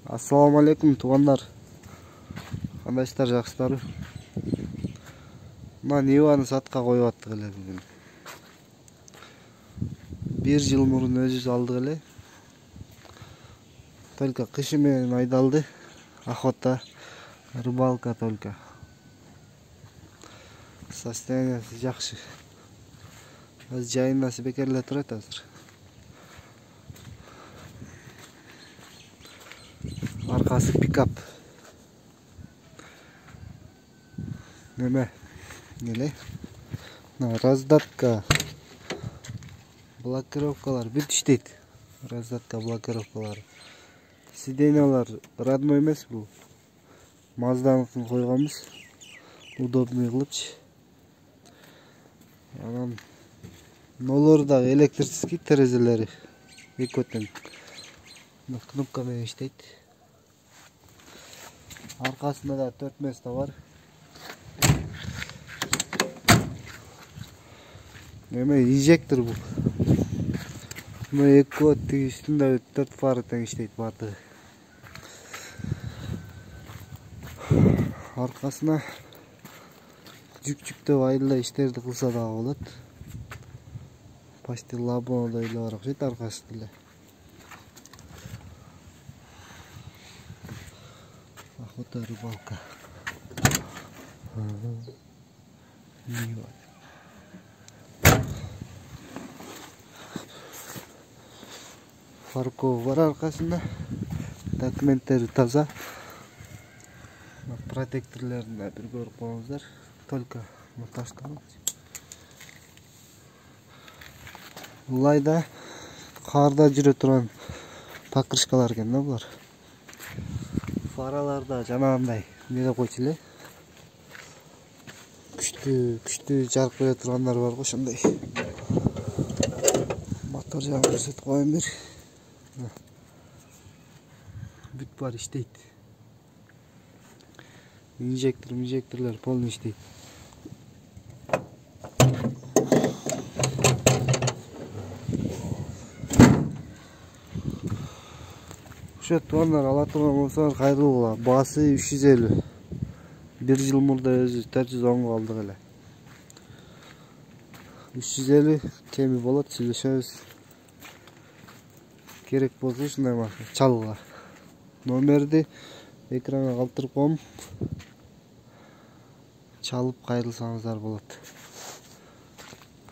Assalamu alaikum туғандар. Қандайсыздар, жақсылар? Мына Ниваны сатқа қойып аттық эле бүгүн. 1 жыл мурун өзүбүз алдык эле. Только кышы менен айдалды. Охота, рыбалка только. Состояниясы жакшы. Аз жайындасы бекер эле турат азыр. Аркасы пикап. Неме? Неле? Раздатка. Блокировкалар бүт иштейт. Раздатка блокировкалары. Сиденьялар родной эмес бул. Мазданыкын койгонбуз. Удобный кылыпчы. Анан нолор дагы электрический терезелери. Экөтөн. Кнопка менен иштейт. Аркасында да 4 место бар. Неме инжектор бул. Мына 2 ватт үстүндө 4 фары тең иштейт баты. Аркасына жүк-жүктөп айылда иштерди кылса дагы болот. Почти лабонода эле бар окшойт аркасы деле. Охота, рыбалка. Фарков бар аркасында. Документтери таза. Протекторлорун да бир көрүп коюңуздар. Только ташталып. Улайда карда жүрө турган покрышкалар экен да булар. Фараларда жанагындай неде койчу эле. Күчтүү жарык бере тургандар бар го, ошондой. Мотор жагын көрсөтүп коеюн бир. Бүт бар иштейт. Инжекторлор полный иштейт. Ошо тугандар ала турган болсоңор кайрылгыла. Баасы 350. 1 жыл мурда өзүбүз 410 алдык эле. 350 кеми болот, сүйлөшөбүз. Керек болсо ушундай машина чалгыла. Номерди экранга калтырып коем. Чалып кайрылсаңыздар болот.